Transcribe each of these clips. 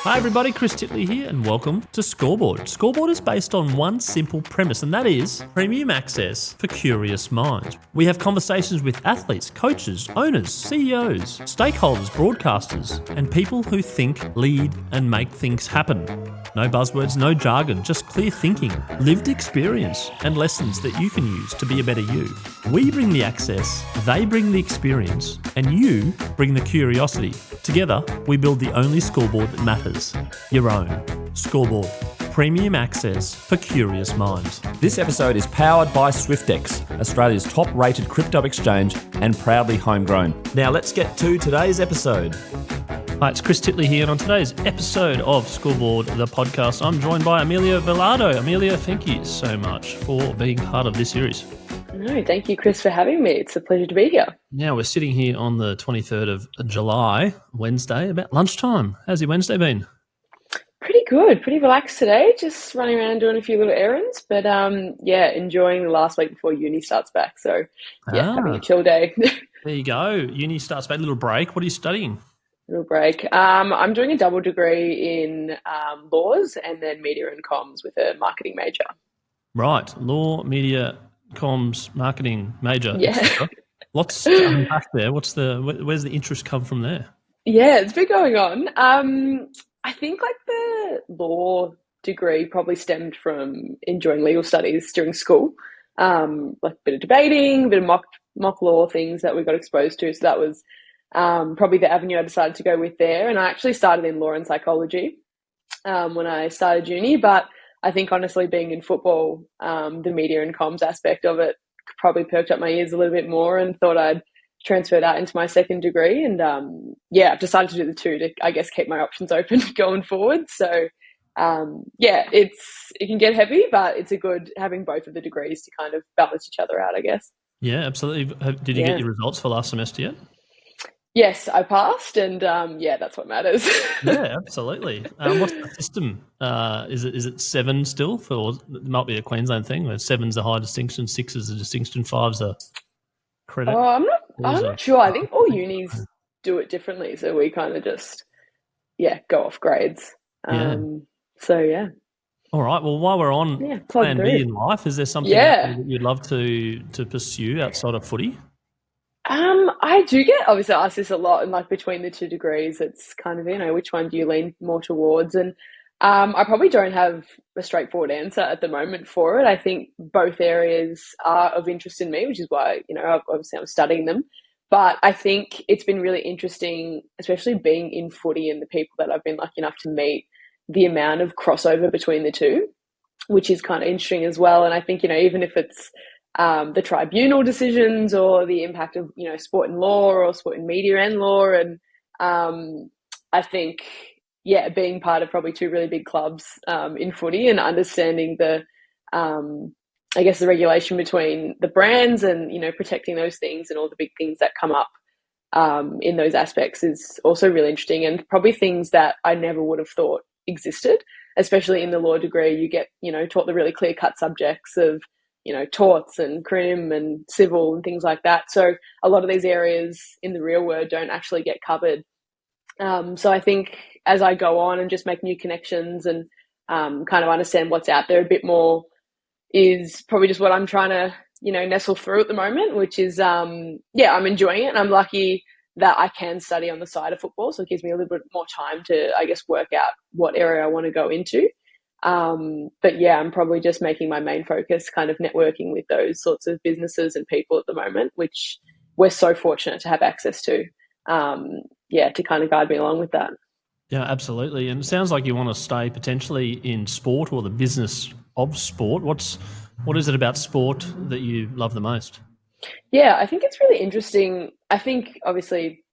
Hi everybody, Chris Titley here and welcome to Scoreboard. Scoreboard is based on one simple premise, and that is premium access for curious minds. We have conversations with athletes, coaches, owners, CEOs, stakeholders, broadcasters, and people who think, lead and make things happen. No buzzwords, no jargon, just clear thinking, lived experience and lessons that you can use to be a better you. We bring the access, they bring the experience, and you bring the curiosity. Together, we build the only scoreboard that matters, your own. Scoreboard, premium access for curious minds. This episode is powered by Swyftx, Australia's top-rated crypto exchange and proudly homegrown. Now let's get to today's episode. Hi, it's Chris Titley here, and on today's episode of Scoreboard, the podcast, I'm joined by Amelia Velardo. Amelia, thank you so much for being part of this series. No, thank you, Chris, for having me. It's a pleasure to be here. Now, we're sitting here on the 23rd of July, Wednesday, about lunchtime. How's your Wednesday been? Pretty good, pretty relaxed today. Just running around doing a few little errands, but enjoying the last week before uni starts back. So, having a chill day. There you go. Uni starts back, a little break. What are you studying? Little break. I'm doing a double degree in laws and then media and comms with a marketing major. Right, law, media, comms, marketing major. Yeah. Lots to unpack there. Where's the interest come from there? Yeah, it's been going on. I think like the law degree probably stemmed from enjoying legal studies during school. Like a bit of debating, a bit of mock law things that we got exposed to. So that was probably the avenue I decided to go with there. And I actually started in law and psychology when I started uni, but I think honestly being in football, the media and comms aspect of it probably perked up my ears a little bit more and thought I'd transfer that into my second degree. And I've decided to do the two to, I guess, keep my options open going forward. So it can get heavy, but it's a good having both of the degrees to kind of balance each other out, I guess. Yeah, absolutely. Did you get your results for last semester yet? Yes, I passed, and that's what matters. Yeah, absolutely. What's the system? Is it 7 still? It might be a Queensland thing where 7's a high distinction, 6 is a distinction, 5's a credit. Oh, I'm not sure. I think all unis do it differently, so we kind of just go off grades. All right. Well, while we're on Plan B in life, is there something that you'd love to pursue outside of footy? I do get obviously asked this a lot, and like between the two degrees, it's kind of, which one do you lean more towards? And I probably don't have a straightforward answer at the moment for it. I think both areas are of interest in me, which is why, obviously I'm studying them. But I think it's been really interesting, especially being in footy and the people that I've been lucky enough to meet, the amount of crossover between the two, which is kind of interesting as well. And I think, even if it's the tribunal decisions or the impact of, sport and law or sport and media and law. And I think, being part of probably two really big clubs in footy and understanding the regulation between the brands and, protecting those things and all the big things that come up in those aspects is also really interesting, and probably things that I never would have thought existed, especially in the law degree. You get, taught the really clear-cut subjects of, torts and crim and civil and things like that. So a lot of these areas in the real world don't actually get covered. So I think as I go on and just make new connections and kind of understand what's out there a bit more is probably just what I'm trying to, nestle through at the moment, which is, I'm enjoying it. And I'm lucky that I can study on the side of football. So it gives me a little bit more time to, I guess, work out what area I want to go into. I'm probably just making my main focus kind of networking with those sorts of businesses and people at the moment, which we're so fortunate to have access to, to kind of guide me along with that. Yeah, absolutely. And it sounds like you want to stay potentially in sport or the business of sport. What is it about sport that you love the most? Yeah, I think it's really interesting. I think obviously,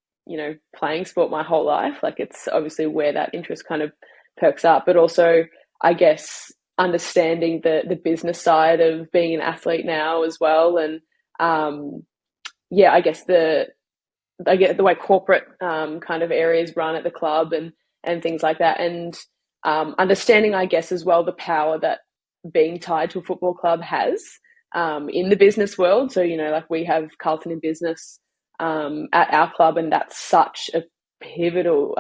playing sport my whole life, like it's obviously where that interest kind of perks up, but also I guess understanding the business side of being an athlete now as well. And I guess the way corporate kind of areas run at the club and things like that. And understanding, I guess, as well, the power that being tied to a football club has in the business world. So, like we have Carlton in business at our club, and that's such a pivotal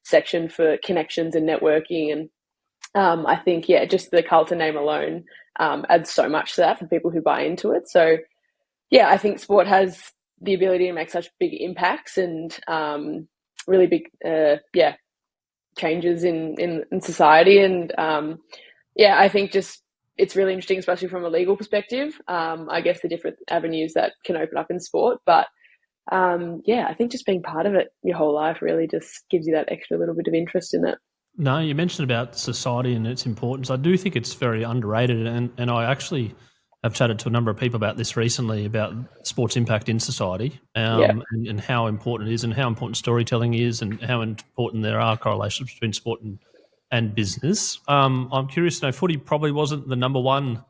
section for connections and networking. And I think, just the Carlton name alone adds so much to that for people who buy into it. So, I think sport has the ability to make such big impacts and really big, changes in society. And I think just it's really interesting, especially from a legal perspective. I guess the different avenues that can open up in sport, but I think just being part of it your whole life really just gives you that extra little bit of interest in it. No, you mentioned about society and its importance. I do think it's very underrated, and I actually have chatted to a number of people about this recently, about sports impact in society, and how important it is, and how important storytelling is, and how important there are correlations between sport and business. I'm curious to know, footy probably wasn't the number one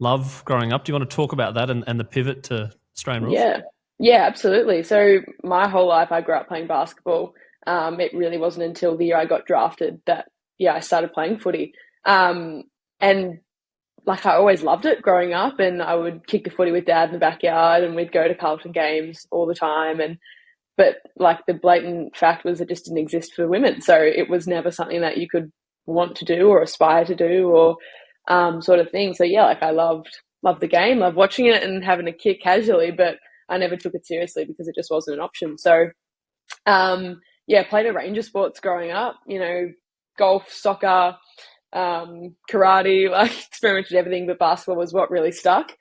love growing up. Do you want to talk about that and the pivot to Australian rules? Yeah, absolutely. So my whole life I grew up playing basketball. It really wasn't until the year I got drafted that, I started playing footy. And like I always loved it growing up, and I would kick the footy with Dad in the backyard, and we'd go to Carlton games all the time. But like the blatant fact was it just didn't exist for women. So it was never something that you could want to do or aspire to do or sort of thing. So I loved the game, loved watching it and having a kick casually, but I never took it seriously because it just wasn't an option. So played a range of sports growing up, golf, soccer, karate, like experimented everything, but basketball was what really stuck.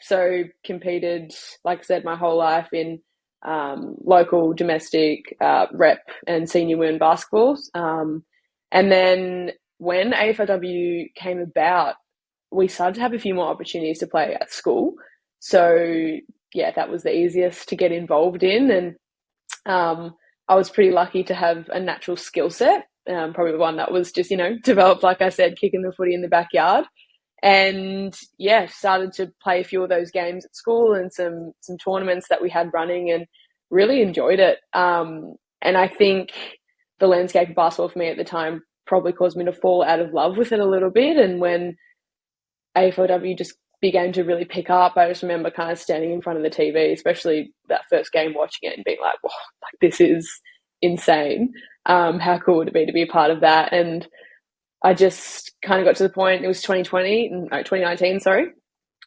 So competed, like I said, my whole life in local, domestic, rep and senior women basketballs. And then when AFLW came about, we started to have a few more opportunities to play at school. So that was the easiest to get involved in. And I was pretty lucky to have a natural skill set, probably one that was just, developed, like I said, kicking the footy in the backyard. And started to play a few of those games at school and some tournaments that we had running, and really enjoyed it. And I think the landscape of basketball for me at the time probably caused me to fall out of love with it a little bit. And when AFLW just began to really pick up, I just remember kind of standing in front of the TV, especially that first game, watching it and being like, wow, like this is insane. How cool would it be to be a part of that? And I just kind of got to the point, it was 2019,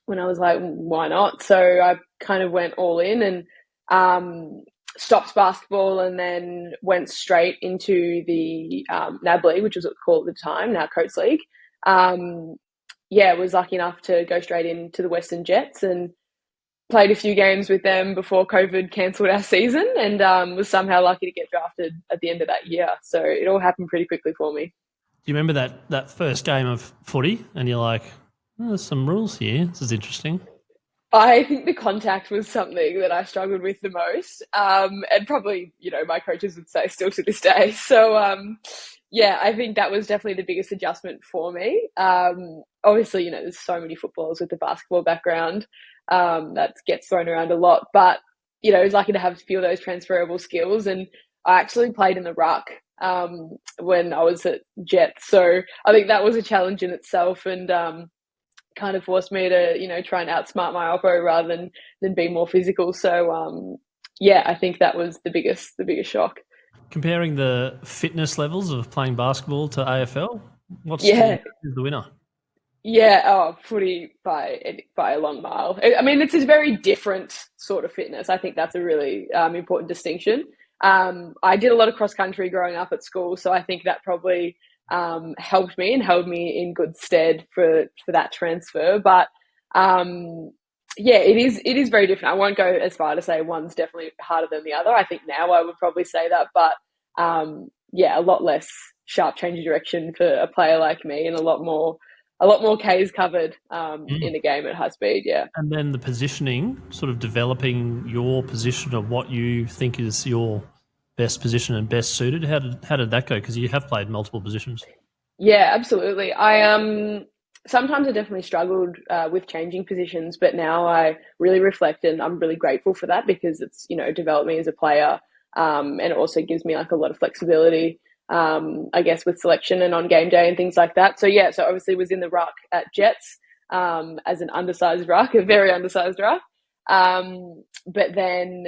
when I was like, why not? So I kind of went all in and stopped basketball, and then went straight into the NAB League, which was what it was called at the time, now Coates League. Was lucky enough to go straight into the Western Jets and played a few games with them before COVID cancelled our season, and was somehow lucky to get drafted at the end of that year. So it all happened pretty quickly for me. Do you remember that first game of footy and you're like, there's some rules here, this is interesting? I think the contact was something that I struggled with the most, and probably, my coaches would say still to this day. So, I think that was definitely the biggest adjustment for me. Obviously, there's so many footballers with the basketball background that gets thrown around a lot, but, I was lucky to have a few of those transferable skills, and I actually played in the ruck when I was at Jets. So I think that was a challenge in itself, and kind of forced me to, try and outsmart my oppo rather than be more physical. So, I think that was the biggest shock. Comparing the fitness levels of playing basketball to AFL, what's the winner? Footy by a long mile. I mean, it's a very different sort of fitness. I think that's a really important distinction. I did a lot of cross country growing up at school, so I think that probably helped me and held me in good stead for that transfer. But it is very different. I won't go as far to say one's definitely harder than the other. I think now I would probably say that, but a lot less sharp change of direction for a player like me, and a lot more Ks covered in the game at high speed. Yeah. And then the positioning, sort of developing your position of what you think is your best position and best suited. How did that go? Because you have played multiple positions. Yeah, absolutely. I sometimes I definitely struggled with changing positions, but now I really reflect, and I'm really grateful for that, because it's developed me as a player, and it also gives me like a lot of flexibility. I guess with selection and on game day and things like that. So so obviously was in the ruck at Jets as an undersized ruck, a very undersized ruck. But then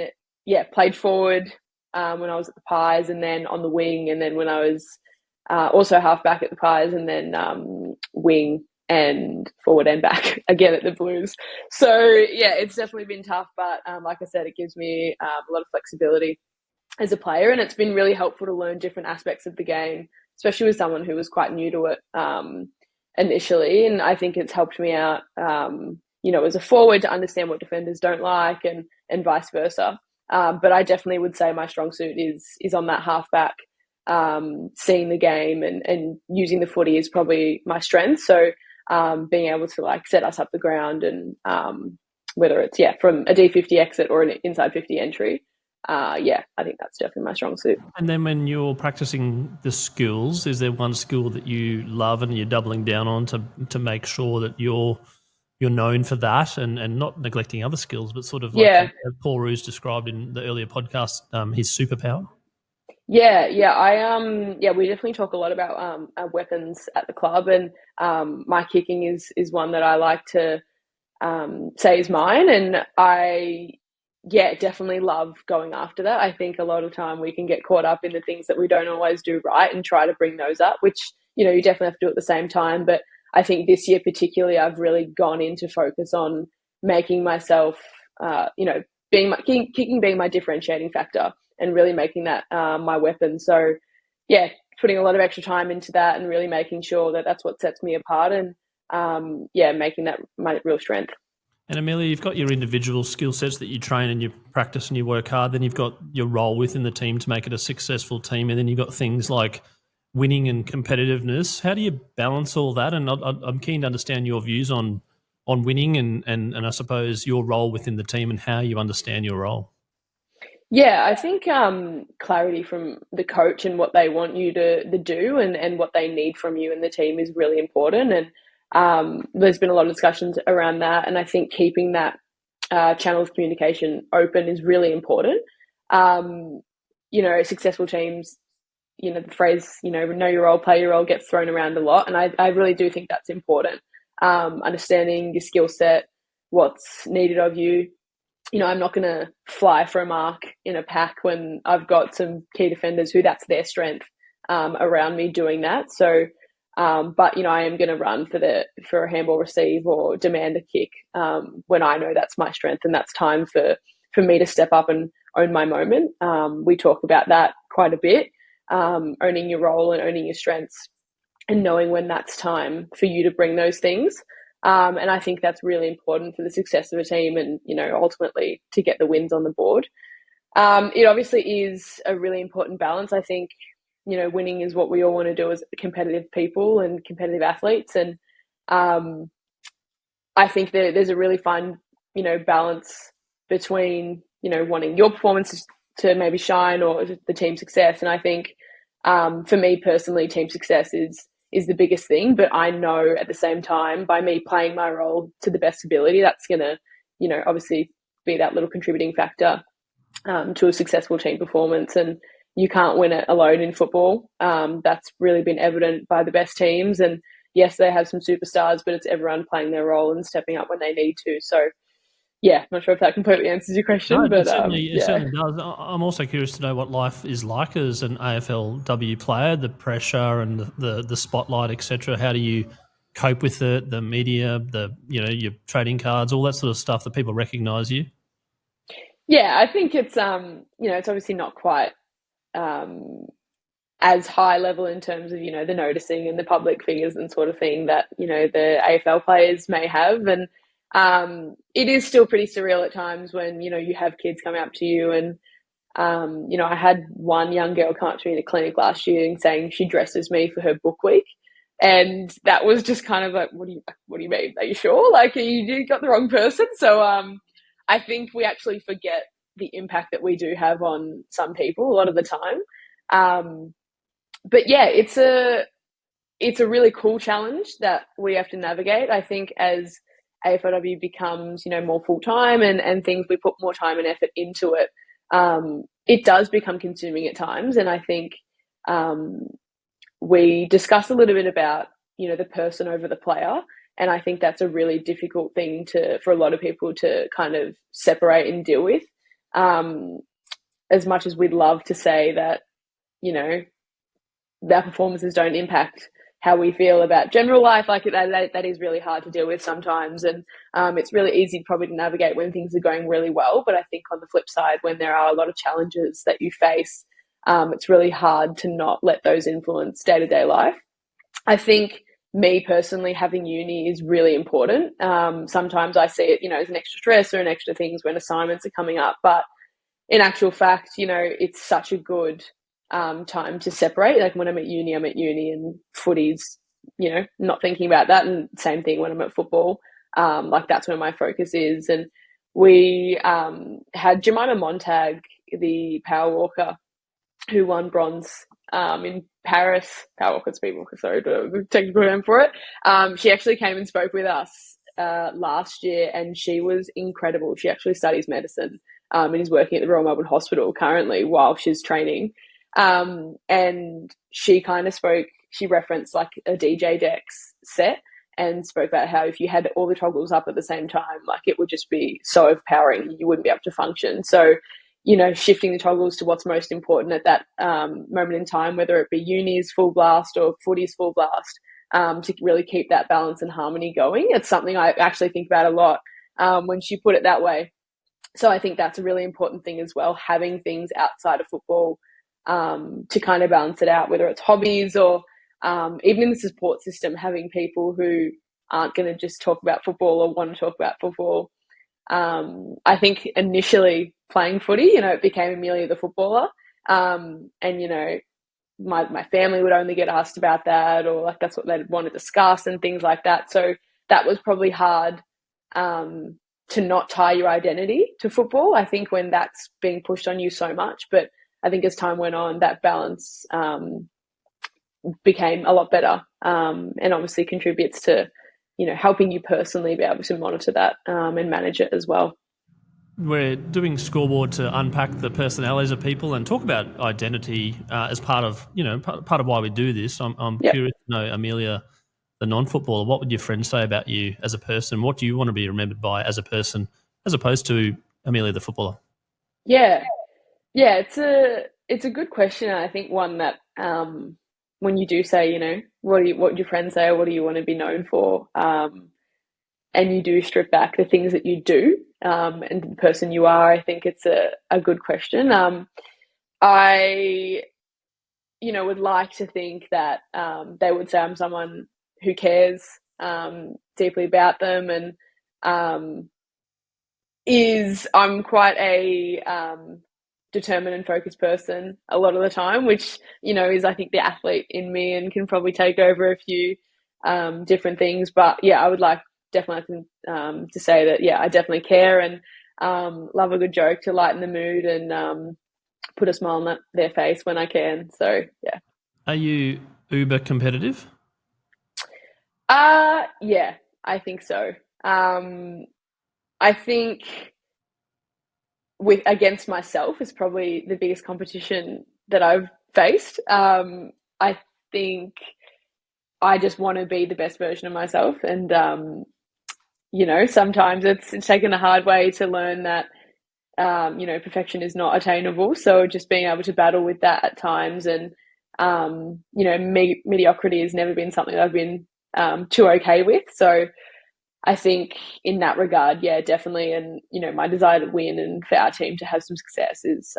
played forward when I was at the Pies, and then on the wing, and then when I was also halfback at the Pies, and then wing and forward and back again at the Blues. So yeah, it's definitely been tough, but like I said, it gives me a lot of flexibility as a player, and it's been really helpful to learn different aspects of the game, especially with someone who was quite new to it initially. And I think it's helped me out, as a forward, to understand what defenders don't like, and vice versa. But I definitely would say my strong suit is on that halfback, seeing the game and using the footy is probably my strength. So being able to like set us up the ground, and whether it's from a D50 exit or an inside 50 entry, I think that's definitely my strong suit. And then when you're practicing the skills, is there one skill that you love and you're doubling down on to make sure that you're known for that, and not neglecting other skills, but sort of like as Paul Roos described in the earlier podcast, his superpower? Yeah, we definitely talk a lot about our weapons at the club, and my kicking is one that I like to say is mine, and I definitely love going after that. I think a lot of time we can get caught up in the things that we don't always do right and try to bring those up, which you definitely have to do at the same time. But I think this year particularly, I've really gone into focus on making myself, kicking being my differentiating factor, and really making that my weapon. So, putting a lot of extra time into that, and really making sure that that's what sets me apart, and making that my real strength. And Amelia, you've got your individual skill sets that you train and you practice and you work hard. Then you've got your role within the team to make it a successful team, and then you've got things like winning and competitiveness. How do you balance all that? And I'm keen to understand your views on winning and I suppose your role within the team and how you understand your role. Yeah, I think clarity from the coach and what they want you to do, and what they need from you and the team is really important. And there's been a lot of discussions around that. And I think keeping that channel of communication open is really important. Successful teams, the phrase, know your role, play your role, gets thrown around a lot. And I really do think that's important. Understanding your skill set, what's needed of you. I'm not going to fly for a mark in a pack when I've got some key defenders who that's their strength around me doing that. So, but I am going to run for a handball receive or demand a kick when I know that's my strength, and that's time for me to step up and own my moment. We talk about that quite a bit, owning your role and owning your strengths, and knowing when that's time for you to bring those things. And I think that's really important for the success of a team, and, ultimately to get the wins on the board. It obviously is a really important balance. I think, winning is what we all want to do as competitive people and competitive athletes. And I think that there's a really fine, balance between, wanting your performance to maybe shine or the team success. And I think for me personally, team success is the biggest thing, but I know at the same time, by me playing my role to the best ability, that's going to, obviously be that little contributing factor to a successful team performance. And you can't win it alone in football. That's really been evident by the best teams. And yes, they have some superstars, but it's everyone playing their role and stepping up when they need to. So, not sure if that completely answers your question. No, but it certainly does. I'm also curious to know what life is like as an AFLW player, the pressure and the spotlight, etc. How do you cope with the media, your trading cards, all that sort of stuff that people recognise you? Yeah, I think it's it's obviously not quite as high level in terms of the noticing and the public figures and sort of thing that the AFL players may have. And it is still pretty surreal at times when, you have kids come up to you and, I had one young girl come up to me in a clinic last year and saying she dresses me for her book week. And that was just kind of like, what do you mean? Are you sure? Like, you got the wrong person. So, I think we actually forget the impact that we do have on some people a lot of the time. But yeah, it's a really cool challenge that we have to navigate. I think as AFLW becomes, more full-time and things, we put more time and effort into it, it does become consuming at times. And I think we discuss a little bit about, the person over the player. And I think that's a really difficult thing for a lot of people to kind of separate and deal with. as much as we'd love to say that, you know, our performances don't impact how we feel about general life, like that is really hard to deal with sometimes. And it's really easy probably to navigate when things are going really well. But I think on the flip side, when there are a lot of challenges that you face, it's really hard to not let those influence day-to-day life. I think me personally, having uni is really important. Sometimes I see it, you know, as an extra stress or an extra things when assignments are coming up. But in actual fact, you know, it's such a good time to separate. Like when I'm at uni and footy's, you know, not thinking about that. And same thing when I'm at football. Like that's where my focus is. And we had Jemima Montag, the power walker, who won bronze in Paris, power walker, speed walker, sorry, the technical term for it. She actually came and spoke with us last year, and she was incredible. She actually studies medicine and is working at the Royal Melbourne Hospital currently while she's training. And she kind of spoke, she referenced like a DJ Dex set and spoke about how if you had all the toggles up at the same time, like it would just be so overpowering, you wouldn't be able to function. So, you know, shifting the toggles to what's most important at that moment in time, whether it be uni's full blast or footy's full blast, to really keep that balance and harmony going. It's something I actually think about a lot when she put it that way. So I think that's a really important thing as well, having things outside of football to kind of balance it out, whether it's hobbies or even in the support system, having people who aren't going to just talk about football or want to talk about football. I think initially playing footy, you know, it became Amelia the footballer. And, you know, my family would only get asked about that, or like that's what they'd want to discuss and things like that. So that was probably hard to not tie your identity to football, I think, when that's being pushed on you so much. But I think as time went on, that balance became a lot better, and obviously contributes to, you know, helping you personally be able to monitor that and manage it as well. We're doing Scoreboard to unpack the personalities of people and talk about identity as part of, you know, part of why we do this. I'm curious to know, Amelia, the non-footballer, what would your friends say about you as a person? What do you want to be remembered by as a person, as opposed to Amelia the footballer? Yeah, it's a good question. I think one that when you do say, you know, what do your friends say, or what do you want to be known for, and you do strip back the things that you do and the person you are, I think it's a good question. I, you know, would like to think that they would say I'm someone who cares deeply about them, and I'm quite a determined and focused person a lot of the time, which, you know, is I think the athlete in me and can probably take over a few different things. But yeah, I would definitely to say that, yeah, I definitely care and love a good joke to lighten the mood and put a smile on their face when I can. So yeah. Are you uber competitive? Yeah, I think so. I think against myself is probably the biggest competition that I've faced. I think I just want to be the best version of myself, and you know, sometimes it's taken a hard way to learn that you know, perfection is not attainable. So just being able to battle with that at times, and you know, mediocrity has never been something that I've been too okay with. So I think in that regard, yeah, definitely. And, you know, my desire to win and for our team to have some success is,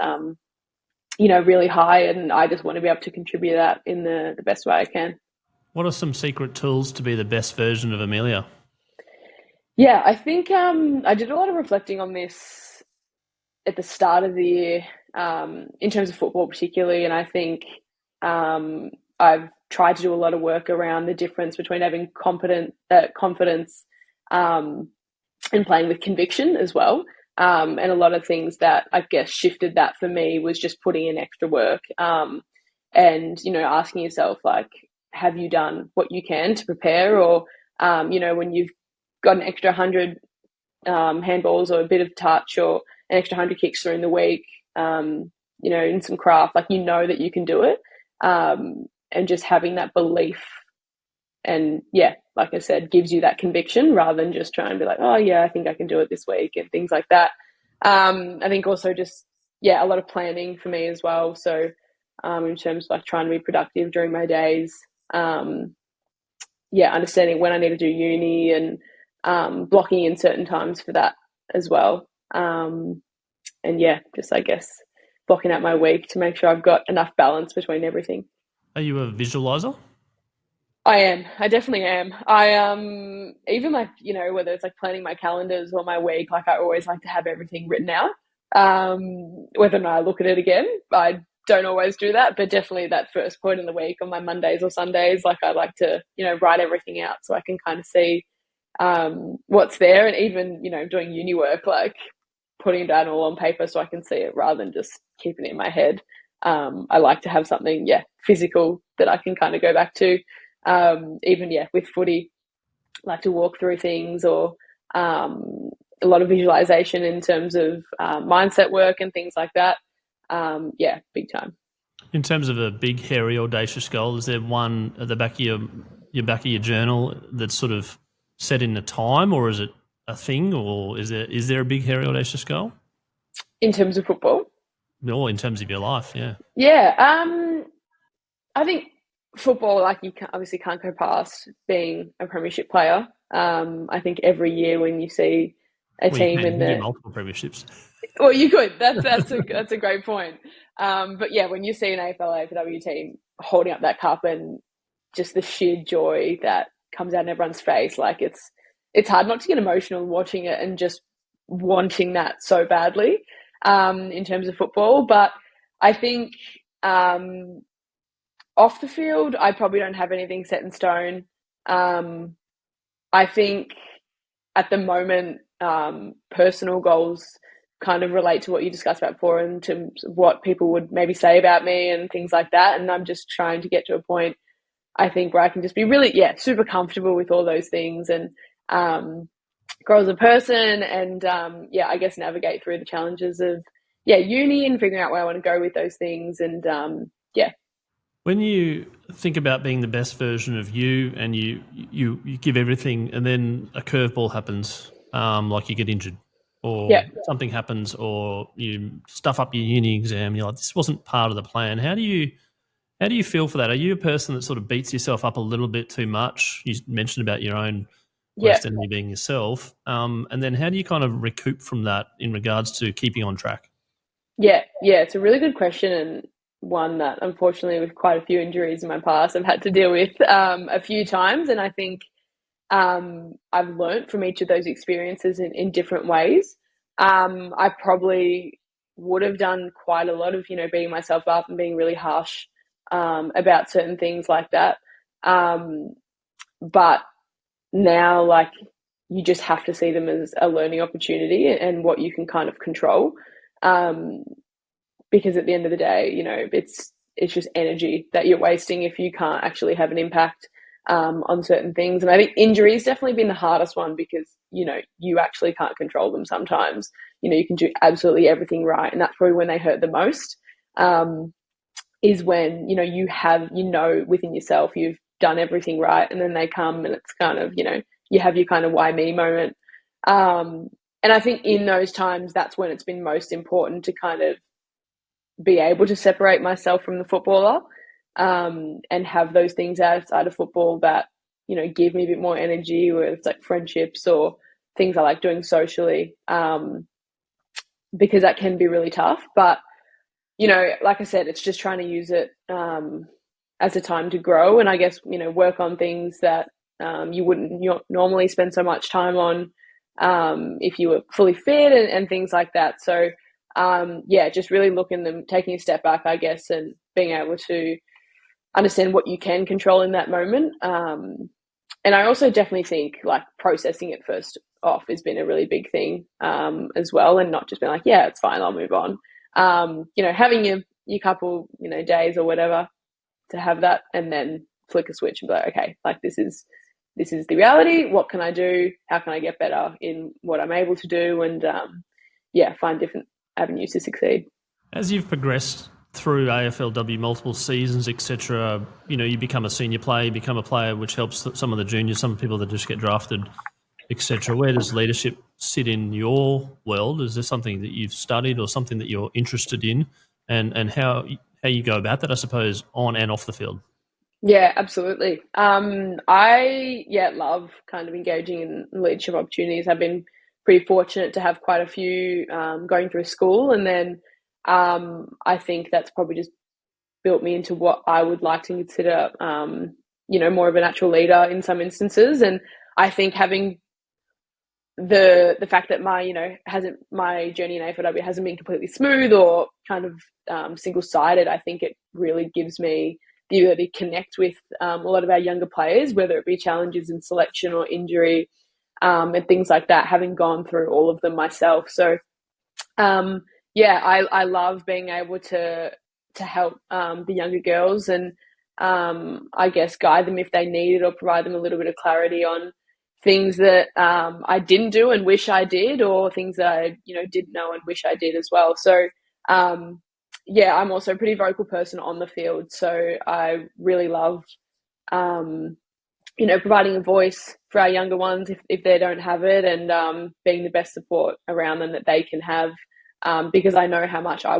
you know, really high. And I just want to be able to contribute that in the best way I can. What are some secret tools to be the best version of Amelia? Yeah, I think I did a lot of reflecting on this at the start of the year, in terms of football particularly. And I think I've tried to do a lot of work around the difference between having confidence and playing with conviction as well. And a lot of things that I guess shifted that for me was just putting in extra work, and, you know, asking yourself, like, have you done what you can to prepare? Or, you know, when you've got an extra 100 handballs or a bit of touch or an extra 100 kicks during the week, you know, in some craft, like, you know that you can do it, and just having that belief. And yeah, like I said, gives you that conviction rather than just trying to be like, oh yeah, I think I can do it this week and things like that. I think also just yeah, a lot of planning for me as well. So in terms of like trying to be productive during my days, yeah, understanding when I need to do uni and blocking in certain times for that as well. And yeah, just I guess blocking out my week to make sure I've got enough balance between everything. Are you a visualizer? I am. I definitely am. I even like, you know, whether it's like planning my calendars or my week, like I always like to have everything written out. Whether or not I look at it again, I don't always do that, but definitely that first point in the week on my Mondays or Sundays, like I like to, you know, write everything out so I can kind of see what's there. And even, you know, doing uni work, like putting it down all on paper so I can see it rather than just keeping it in my head. I like to have something, yeah, physical that I can kind of go back to. Even, yeah, with footy, like to walk through things or a lot of visualization in terms of mindset work and things like that. Yeah, big time. In terms of a big, hairy, audacious goal, is there one at the back of your journal that's sort of set in a time, or is it a thing, or is there a big, hairy, audacious goal? In terms of football? Or in terms of your life, yeah. Yeah, I think football, like you obviously can't go past being a premiership player. I think every year when you see a team in the multiple premierships. Well, you could. That's a great point. But yeah, when you see an AFLW team holding up that cup and just the sheer joy that comes out in everyone's face, like it's hard not to get emotional watching it and just wanting that so badly in terms of football. But I think off the field, I probably don't have anything set in stone. I think at the moment, personal goals kind of relate to what you discussed about before in terms of what people would maybe say about me and things like that. And I'm just trying to get to a point, I think, where I can just be really, yeah, super comfortable with all those things and grow as a person and, yeah, I guess navigate through the challenges of, yeah, uni and figuring out where I want to go with those things. And, yeah. When you think about being the best version of you and you give everything and then a curveball happens, like you get injured or something happens or you stuff up your uni exam, you're like, this wasn't part of the plan. How do you feel for that? Are you a person that sort of beats yourself up a little bit too much? You mentioned about your own worst enemy being yourself. And then how do you kind of recoup from that in regards to keeping on track? Yeah, it's a really good question and one that unfortunately with quite a few injuries in my past I've had to deal with a few times. And I think I've learned from each of those experiences in different ways. I probably would have done quite a lot of, you know, beating myself up and being really harsh about certain things like that. But now, like, you just have to see them as a learning opportunity and what you can kind of control. Because at the end of the day, you know, it's just energy that you're wasting if you can't actually have an impact on certain things. And I think injury has definitely been the hardest one because, you know, you actually can't control them sometimes. You know, you can do absolutely everything right. And that's probably when they hurt the most, is when, you know, you have, you know, within yourself, you've done everything right. And then they come and it's kind of, you know, you have your kind of why me moment. And I think in those times, that's when it's been most important to kind of be able to separate myself from the footballer and have those things outside of football that, you know, give me a bit more energy, whether it's like friendships or things I like doing socially, because that can be really tough. But, you know, like I said, it's just trying to use it as a time to grow and I guess, you know, work on things that you wouldn't normally spend so much time on if you were fully fit and things like that. So, yeah, just really looking them, taking a step back, I guess, and being able to understand what you can control in that moment. And I also definitely think like processing it first off has been a really big thing as well, and not just being like, yeah, it's fine, I'll move on. You know, having your couple, you know, days or whatever to have that, and then flick a switch and be like, okay, like this is the reality. What can I do? How can I get better in what I'm able to do? And yeah, find different avenues to succeed. As you've progressed through AFLW, multiple seasons, etc., you know, you become a senior player, you become a player which helps some of the juniors, some people that just get drafted etc. Where does leadership sit in your world? Is there something that you've studied or something that you're interested in, and how you go about that, I suppose, on and off the field? Yeah, absolutely. I love kind of engaging in leadership opportunities. I've been pretty fortunate to have quite a few going through school, and then I think that's probably just built me into what I would like to consider, more of a natural leader in some instances. And I think having the fact that my journey in AFLW hasn't been completely smooth or kind of single-sided, I think it really gives me the ability to connect with a lot of our younger players, whether it be challenges in selection or injury, and things like that, having gone through all of them myself. So I love being able to help the younger girls and I guess guide them if they need it, or provide them a little bit of clarity on things that I didn't do and wish I did, or things that I did know and wish I did as well. So I'm also a pretty vocal person on the field, so I really love providing a voice for our younger ones if they don't have it, and being the best support around them that they can have, because I know how much I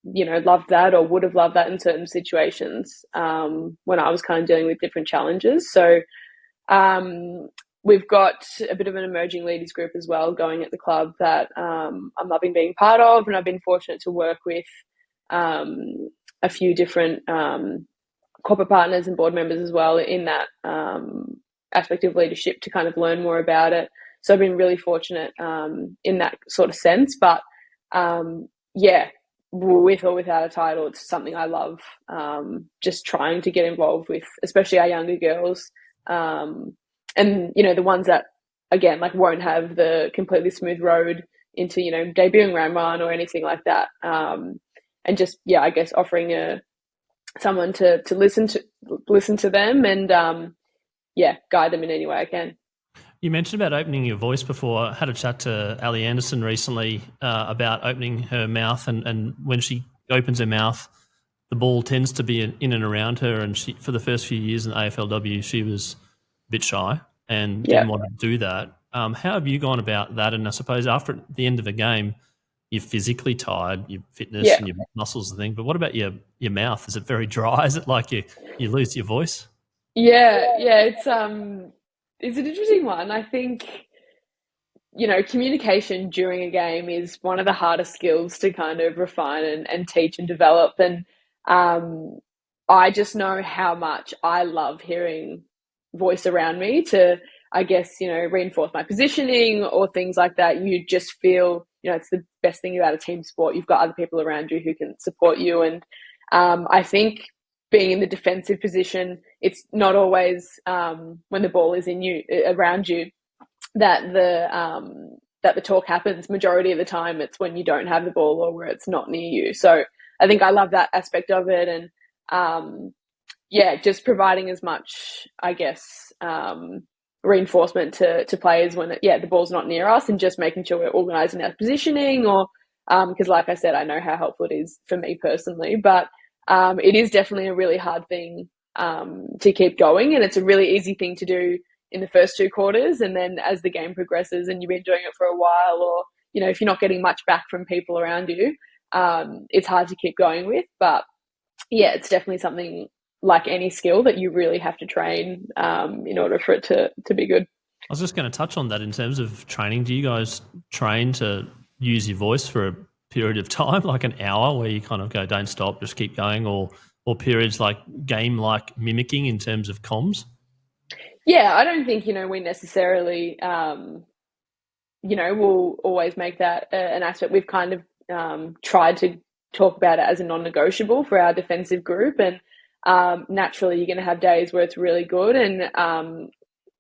loved that, or would have loved that in certain situations when I was kind of dealing with different challenges. So we've got a bit of an emerging leaders group as well going at the club that I'm loving being part of, and I've been fortunate to work with a few different corporate partners and board members as well in that aspect of leadership to kind of learn more about it. So I've been really fortunate in that sort of sense. But with or without a title, it's something I love, just trying to get involved with, especially our younger girls. And, the ones that, again, like won't have the completely smooth road into, debuting round one or anything like that. And just, I guess offering someone to listen to them and, guide them in any way I can. You mentioned about opening your voice before. I had a chat to Ali Anderson recently about opening her mouth, and when she opens her mouth, the ball tends to be in and around her, and she, for the first few years in AFLW, she was a bit shy and didn't want to do that. How have you gone about that? And I suppose after the end of a game, you're physically tired, your fitness and your muscles and things, but what about your mouth? Is it very dry? Is it like you lose your voice? It's an interesting one. I think, communication during a game is one of the hardest skills to kind of refine and teach and develop. And I just know how much I love hearing voice around me to, I guess, reinforce my positioning or things like that. You just feel, it's the best thing about a team sport. You've got other people around you who can support you. And I think being in the defensive position, it's not always when the ball is in you, around you, that the talk happens. Majority of the time, it's when you don't have the ball or where it's not near you. So I think I love that aspect of it, and just providing as much, I guess, reinforcement to players when the ball's not near us, and just making sure we're organising our positioning, or because like I said, I know how helpful it is for me personally, but it is definitely a really hard thing to keep going, and it's a really easy thing to do in the first two quarters, and then as the game progresses and you've been doing it for a while, or if you're not getting much back from people around you, it's hard to keep going with. But it's definitely something like any skill that you really have to train in order for it to be good. I was just going to touch on that in terms of training. Do you guys train to use your voice for a period of time, like an hour, where you kind of go, don't stop, just keep going, or periods like game-like mimicking in terms of comms? Yeah, I don't think, we necessarily, we'll always make that an aspect. We've kind of tried to talk about it as a non-negotiable for our defensive group, and naturally you're going to have days where it's really good, and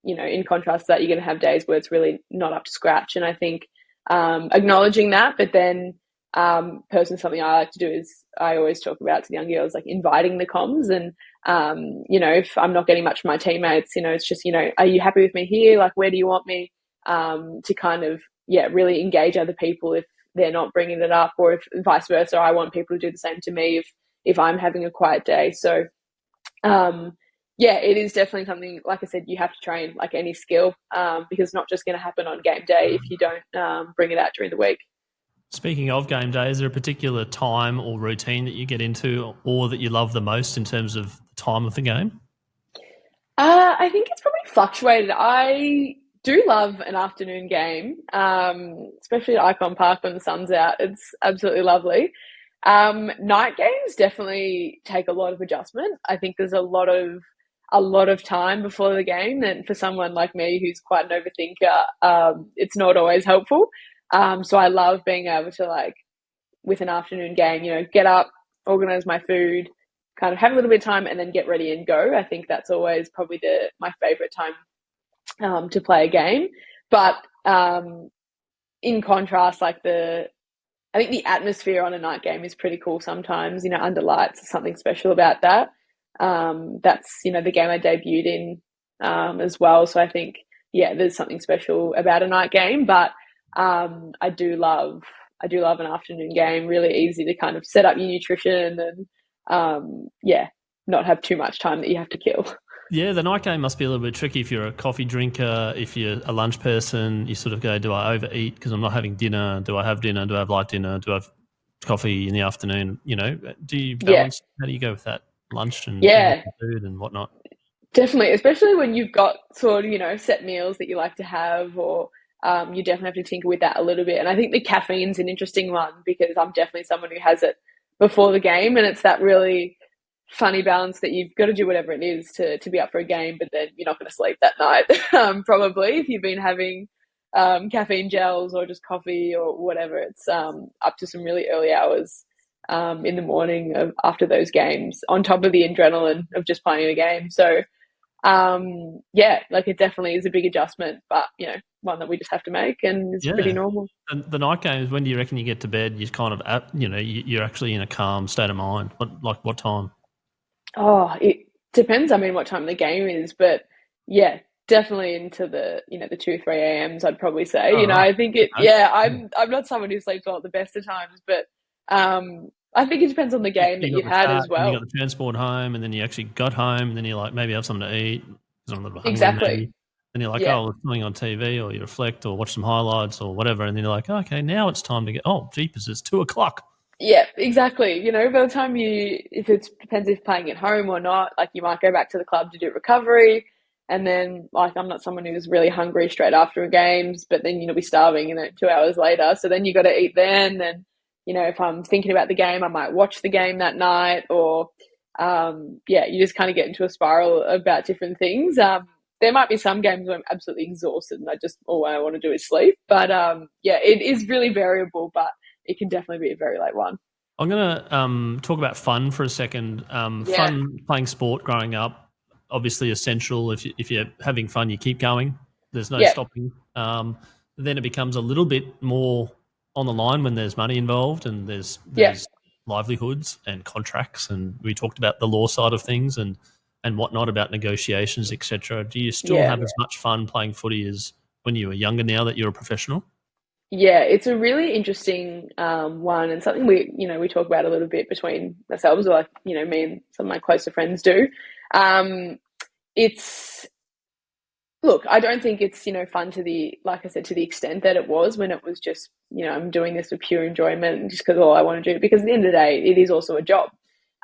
in contrast to that, you're going to have days where it's really not up to scratch. And I think acknowledging that, but then personally, something I like to do is I always talk about to the young girls, like inviting the comms, and if I'm not getting much from my teammates, it's just, are you happy with me here? Like, where do you want me? To kind of really engage other people if they're not bringing it up, or if vice versa, I want people to do the same to me if I'm having a quiet day. So Yeah, it is definitely something, like I said, you have to train like any skill, because it's not just going to happen on game day if you don't bring it out during the week. Speaking of game day, is there a particular time or routine that you get into or that you love the most in terms of the time of the game? I think it's probably fluctuated. I do love an afternoon game, especially at Icon Park when the sun's out. It's absolutely lovely. Night games definitely take a lot of adjustment. I think there's a lot of time before the game, and for someone like me who's quite an overthinker, it's not always helpful. So I love being able to, like, with an afternoon game, get up, organize my food, kind of have a little bit of time, and then get ready and go. I think that's always probably my favorite time to play a game. But in contrast, I think the atmosphere on a night game is pretty cool sometimes. Under lights is something special about that. That's the game I debuted in as well. So I think, yeah, there's something special about a night game. But I do love an afternoon game. Really easy to kind of set up your nutrition and not have too much time that you have to kill. Yeah, the night game must be a little bit tricky if you're a coffee drinker, if you're a lunch person. You sort of go, do I overeat because I'm not having dinner? Do I have dinner? Do I have light dinner? Do I have coffee in the afternoon? Do you balance? Yeah. How do you go with that lunch and food and whatnot? Definitely, especially when you've got sort of, set meals that you like to have, or you definitely have to tinker with that a little bit. And I think the caffeine's an interesting one because I'm definitely someone who has it before the game, and it's that really funny balance that you've got to do whatever it is to be up for a game, but then you're not going to sleep that night, probably, if you've been having caffeine gels or just coffee or whatever. It's up to some really early hours in the morning after those games, on top of the adrenaline of just playing a game. So, it definitely is a big adjustment, but, one that we just have to make, and it's pretty normal. And the night games, when do you reckon you get to bed? You're kind of you're actually in a calm state of mind. What time? Oh, it depends. I mean, what time the game is, but yeah, definitely into the 2-3 a.m.s. I'd probably say. Oh, right. I think it. Okay. Yeah, I'm not someone who sleeps well at the best of times, but I think it depends on the game that you had as well. You got the transport home, and then you actually got home, and then you're like, maybe have something to eat because I'm a little bit hungry. Exactly. Maybe. And you're like, there's something on TV, or you reflect, or watch some highlights, or whatever, and then you're like, okay, now it's time to get. Oh, jeepers, it's 2:00. Yeah, exactly. By the time if it depends if playing at home or not, like you might go back to the club to do recovery. And then, like, I'm not someone who's really hungry straight after games, but then, be starving, 2 hours later. So then you got to eat then. And, if I'm thinking about the game, I might watch the game that night, or, you just kind of get into a spiral about different things. There might be some games where I'm absolutely exhausted and all I want to do is sleep. But, it is really variable, but it can definitely be a very late one. I'm going to talk about fun for a second. Fun playing sport growing up, obviously essential. If you're having fun, you keep going. There's no stopping. Then it becomes a little bit more on the line when there's money involved and there's livelihoods and contracts. And we talked about the law side of things and whatnot, about negotiations, etc. Do you still have as much fun playing footy as when you were younger now that you're a professional? Yeah, it's a really interesting one, and something we talk about a little bit between ourselves, or me and some of my closer friends do. Look, I don't think it's fun to the extent that it was when it was just I'm doing this for pure enjoyment, just because all I want to do. Because at the end of the day, it is also a job.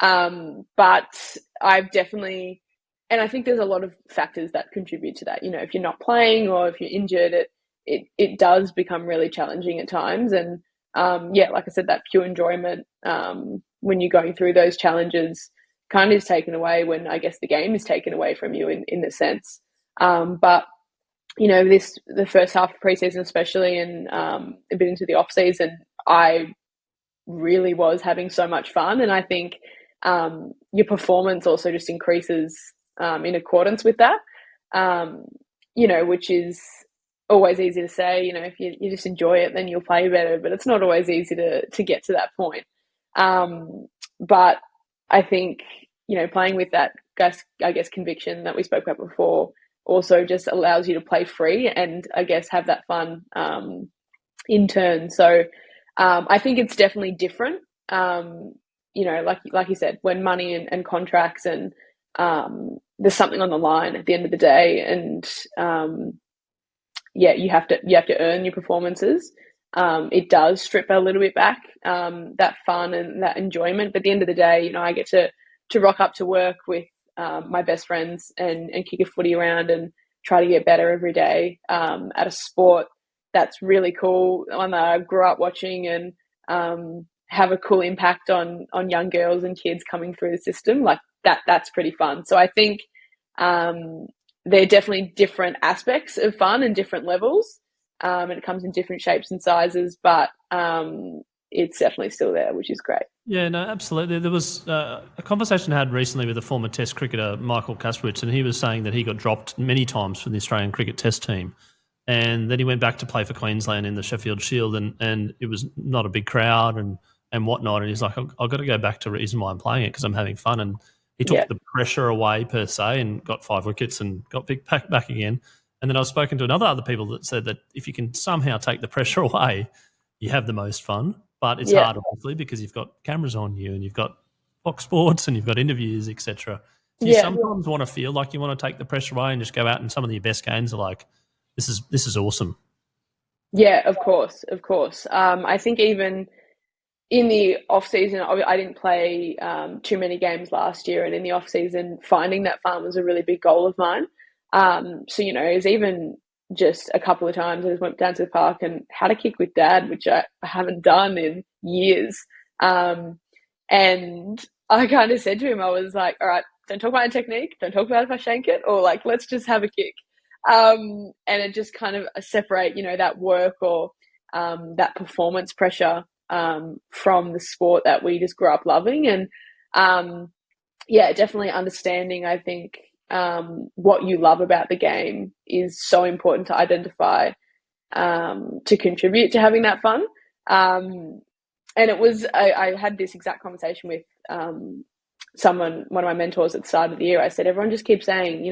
But I've definitely, and I think there's a lot of factors that contribute to that. If you're not playing or if you're injured, it does become really challenging at times. And like I said, that pure enjoyment when you're going through those challenges kind of is taken away when I guess the game is taken away from you in a sense. But the first half of preseason especially, and a bit into the off season, I really was having so much fun, and I think your performance also just increases in accordance with that. Which is always easy to say. If you just enjoy it, then you'll play better, but it's not always easy to get to that point. But I think playing with that, I guess, conviction that we spoke about before also just allows you to play free and I guess have that fun in turn. So I think it's definitely different. Like you said, when money and contracts and there's something on the line at the end of the day, and you have to earn your performances. It does strip a little bit back, that fun and that enjoyment. But at the end of the day, I get to rock up to work with my best friends and kick a footy around and try to get better every day at a sport that's really cool, one that I grew up watching, and have a cool impact on young girls and kids coming through the system. Like that's pretty fun. So I think there are definitely different aspects of fun and different levels, and it comes in different shapes and sizes, but it's definitely still there, which is great. Yeah, no, absolutely. There was a conversation I had recently with a former Test cricketer, Michael Kasprowicz, and he was saying that he got dropped many times from the Australian cricket Test team. And then he went back to play for Queensland in the Sheffield Shield, and it was not a big crowd and whatnot. And he's like, I've got to go back to the reason why I'm playing it, because I'm having fun. And he took the pressure away, per se, and got 5 wickets and got back again. And then I've spoken to other people that said that if you can somehow take the pressure away, you have the most fun. But it's hard, obviously, because you've got cameras on you and you've got Fox Sports and you've got interviews, etc. Do you sometimes want to feel like you want to take the pressure away and just go out, and some of your best games are like, this is awesome? Yeah, of course. I think even in the off season, I didn't play too many games last year, and in the off season, finding that fun was a really big goal of mine. So it was even just a couple of times I just went down to the park and had a kick with Dad, which I haven't done in years. And I kind of said to him, I was like, all right, don't talk about my technique, don't talk about if I shank it, or like, let's just have a kick. And it just kind of separate, that work or that performance pressure from the sport that we just grew up loving. And definitely understanding, I think, what you love about the game is so important to identify, to contribute to having that fun. And it was, I had this exact conversation with one of my mentors at the start of the year. I said, everyone just keeps saying,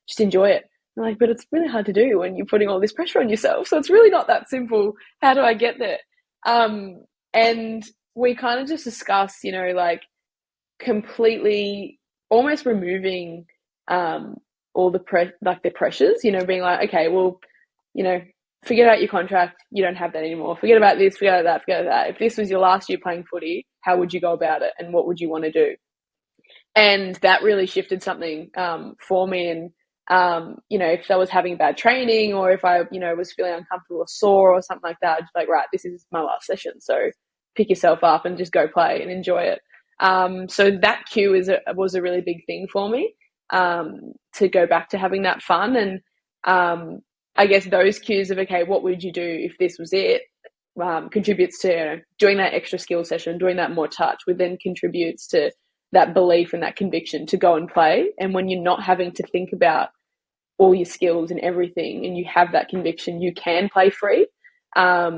just enjoy it. I'm like, but it's really hard to do when you're putting all this pressure on yourself. So it's really not that simple. How do I get there? And we kind of just discussed, like completely almost removing all the pressures, being like, okay, well, forget about your contract. You don't have that anymore. Forget about this, forget about that, forget about that. If this was your last year playing footy, how would you go about it? And what would you want to do? And that really shifted something for me. And, if I was having bad training, or if I, was feeling uncomfortable or sore or something like that, I'd be like, right, this is my last session. So pick yourself up and just go play and enjoy it. So that cue was a really big thing for me, to go back to having that fun. And I guess those cues of, okay, what would you do if this was it, contributes to doing that extra skill session, doing that more touch, which then contributes to that belief and that conviction to go and play. And when you're not having to think about all your skills and everything, and you have that conviction, you can play free. I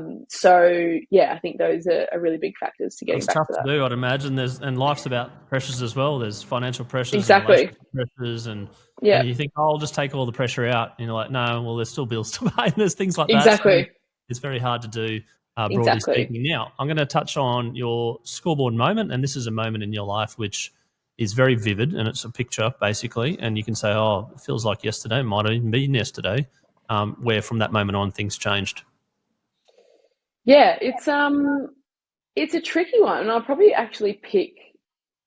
think those are really big factors to getting back to that. It's tough to do, I'd imagine. And life's about pressures as well. There's financial pressures, exactly, and pressures, and you think, I'll just take all the pressure out. And you're like, no, well, there's still bills to pay. And there's things like that. Exactly. So it's very hard to do, broadly speaking. Now, I'm going to touch on your scoreboard moment, and this is a moment in your life which is very vivid, and it's a picture, basically, and you can say, oh, it feels like yesterday, might even be yesterday, where from that moment on things changed. Yeah, it's a tricky one, and I'll probably actually pick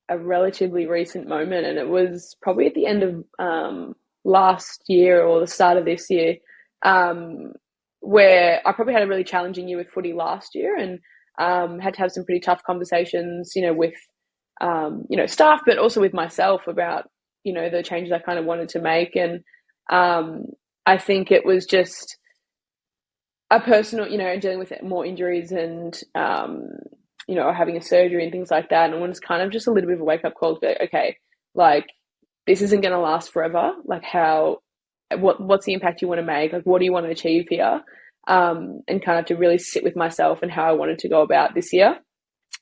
a relatively recent moment, and it was probably at the end of last year or the start of this year, where I probably had a really challenging year with footy last year, and had to have some pretty tough conversations, with staff, but also with myself about, the changes I kind of wanted to make. And I think it was just a personal, dealing with more injuries and, having a surgery and things like that. And it was kind of just a little bit of a wake-up call to be like, okay, like, this isn't going to last forever. Like, what's the impact you want to make? Like, what do you want to achieve here? And kind of to really sit with myself and how I wanted to go about this year.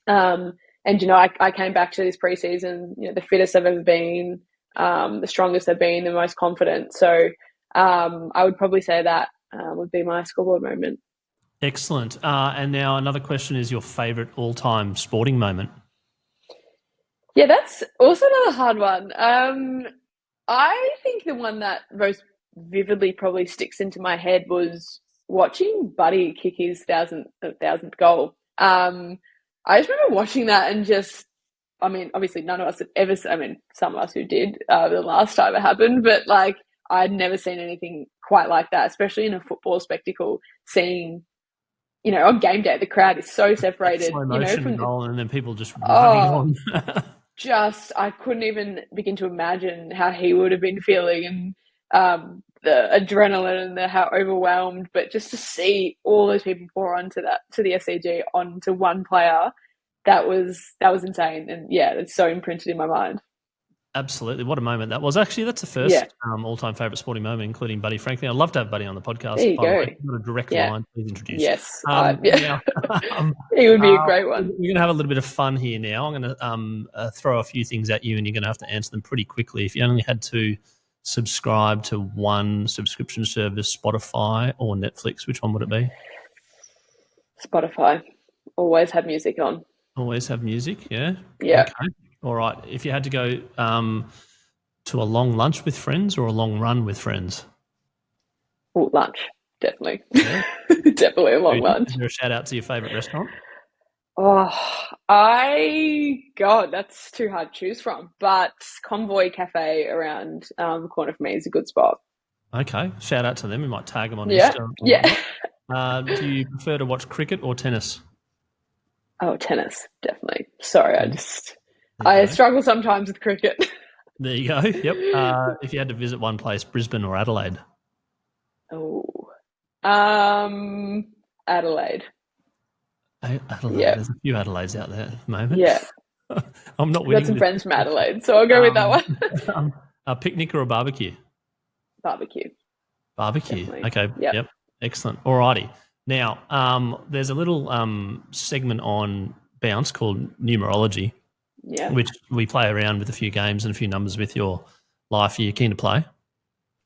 And, I came back to this preseason, the fittest I've ever been, the strongest I've been, the most confident. So I would probably say that would be my scoreboard moment. Excellent. And now another question is your favourite all-time sporting moment. Yeah, that's also another hard one. I think the one that most vividly probably sticks into my head was watching Buddy kick his thousandth goal. I just remember watching that and just, I mean, obviously none of us had ever, I mean, some of us who did the last time it happened, but like I'd never seen anything quite like that, especially in a football spectacle, seeing, you know, on game day, the crowd is so separated, Slow you know, motion from goal and then people just running on. just, I couldn't even begin to imagine how he would have been feeling, and the adrenaline and how overwhelmed, but just to see all those people pour onto that, to the SCG, onto one player, that was insane. And yeah, it's so imprinted in my mind. Absolutely. What a moment that was. Actually, that's the first all-time favourite sporting moment, including Buddy Franklin. I'd love to have Buddy on the podcast. There you go. Got a direct line. Please introduce. Yes. Now, he would be a great one. We're going to have a little bit of fun here now. I'm going to throw a few things at you and you're going to have to answer them pretty quickly. If you only had to subscribe to one subscription service, Spotify or Netflix, which one would it be? Spotify. Always have music on. Always have music, yeah? Yeah. Okay. All right. If you had to go to a long lunch with friends or a long run with friends? Oh, lunch, definitely. Yeah. Definitely a long lunch. Is there a shout out to your favourite restaurant? Oh, God, that's too hard to choose from. But Convoy Cafe around the corner from me is a good spot. Okay. Shout out to them. We might tag them on Insta. Yeah. Do you prefer to watch cricket or tennis? Oh, tennis, definitely. Sorry, I struggle sometimes with cricket. There you go. Yep. If you had to visit one place, Brisbane or Adelaide? Oh, Adelaide. Adelaide. Yeah. There's a few Adelaides out there at the moment. Yeah. I'm not I've winning. got some friends from Adelaide, so I'll go with that one. A picnic or a barbecue? Barbecue. Barbecue. Definitely. Okay. Yep. Excellent. All righty. Now, there's a little segment on Bounce called numerology, which we play around with a few games and a few numbers with your life. Are you keen to play?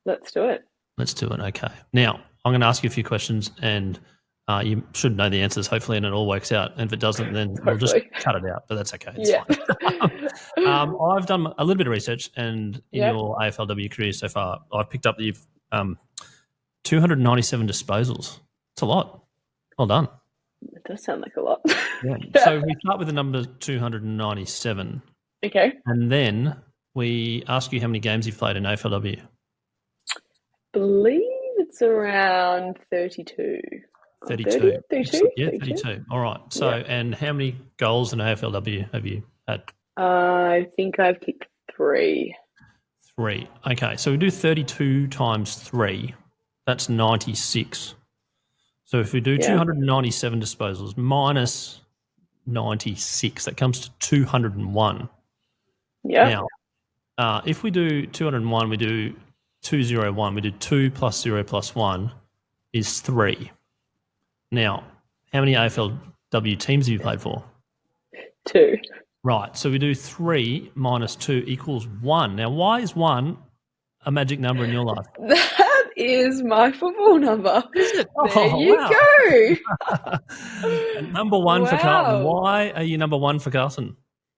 Let's do it. Let's do it. Okay. Now, I'm going to ask you a few questions and you should know the answers, hopefully, and it all works out. And if it doesn't, then we'll just cut it out, but that's okay. It's fine. I've done a little bit of research, and in your AFLW career so far, I've picked up that you've 297 disposals. It's a lot. Well done. It does sound like a lot. Yeah. So we start with the number 297. Okay. And then we ask you how many games you've played in AFLW. I believe it's around 32. 32. 32? Yeah, 32. All right. So, and how many goals in AFLW have you had? I think I've kicked 3. 3. Okay. So we do 32 times 3. That's 96. So if we do 297 disposals minus 96, that comes to 201. Yeah. Now, if we do 201, we do 201. We do 2 plus 0 plus 1 is 3. Now, how many AFLW teams have you played for? 2. Right. So we do 3 minus 2 equals 1. Now, why is 1 a magic number in your life? That is my football number. Is it? There you go. Number 1 for Carlton. Why are you number 1 for Carlton?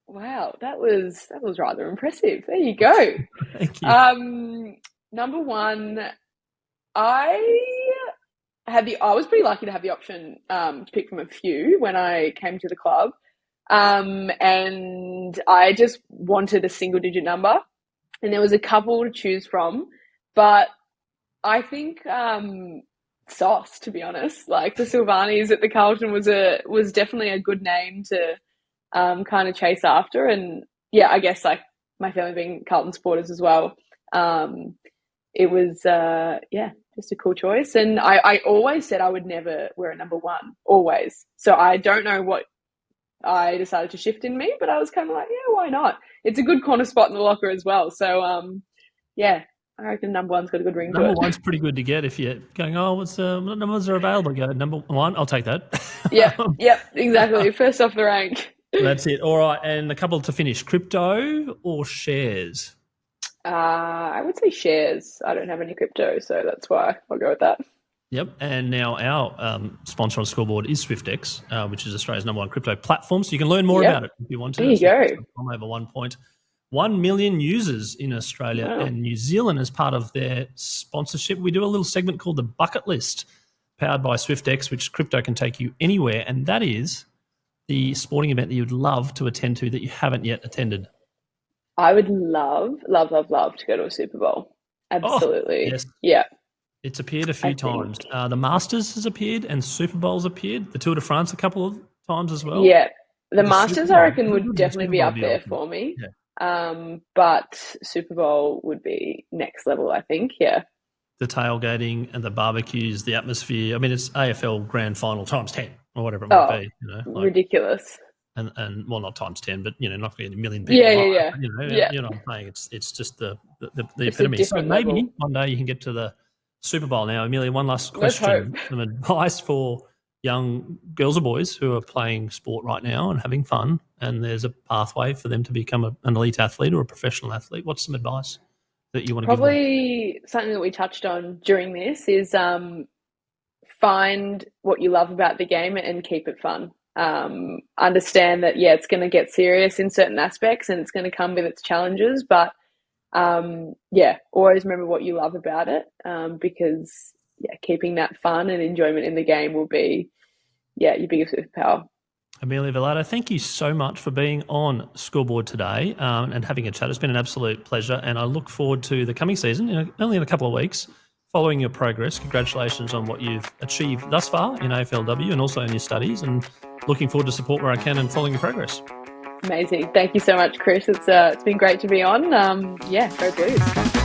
Wow, that was rather impressive. There you go. Thank you. Number 1, I was pretty lucky to have the option to pick from a few when I came to the club. And I just wanted a single digit number, and there was a couple to choose from, but I think Sauce, to be honest, like the Silvanis at the Carlton was definitely a good name to kind of chase after. And yeah, I guess like my family being Carlton supporters as well, it was just a cool choice. And I always said I would never wear a number 1, always. So I don't know what I decided to shift in me, but I was kind of like, yeah, why not? It's a good corner spot in the locker as well. So I reckon number 1's got a good ring to it. Number 1's pretty good to get if you're going, what numbers are available? Go number 1, I'll take that. Yep, exactly. First off the rank. That's it. All right, and a couple to finish. Crypto or shares? I would say shares. I don't have any crypto, so that's why I'll go with that. Yep. And now our sponsor on Scoreboard is Swyftx, which is Australia's number 1 crypto platform. So you can learn more about it if you want to. There you go. I'm over 1 point. 1 million users in Australia and New Zealand as part of their sponsorship. We do a little segment called the Bucket List, powered by Swyftx, which crypto can take you anywhere, and that is the sporting event that you'd love to attend to that you haven't yet attended. I would love to go to a Super Bowl. Absolutely. Yes. Yeah. It's appeared a few times. The Masters has appeared and Super Bowl's appeared. The Tour de France a couple of times as well. Yeah. The Masters, I reckon, would definitely be up there for me. Yeah. But Super Bowl would be next level, I think. Yeah. The tailgating and the barbecues, the atmosphere. I mean, it's AFL Grand Final times 10 or whatever it might be. Ridiculous. And well, not times 10, but not getting a million people. Yeah. You know what I'm saying? It's just the epitome. So maybe level. one day you can get to the Super Bowl. Now, Amelia, one last question. Some advice for young girls or boys who are playing sport right now and having fun, and there's a pathway for them to become an elite athlete or a professional athlete. What's some advice that you want to give them? Probably something that we touched on during this is find what you love about the game and keep it fun. Understand that, it's going to get serious in certain aspects and it's going to come with its challenges, but always remember what you love about it, because keeping that fun and enjoyment in the game will be your biggest superpower. Amelia Velardo, thank you so much for being on Scoreboard today and having a chat. It's been an absolute pleasure, and I look forward to the coming season, only in a couple of weeks, following your progress. Congratulations on what you've achieved thus far in AFLW and also in your studies, and looking forward to support where I can and following your progress. Amazing. Thank you so much, Chris. It's been great to be on. Go Blues.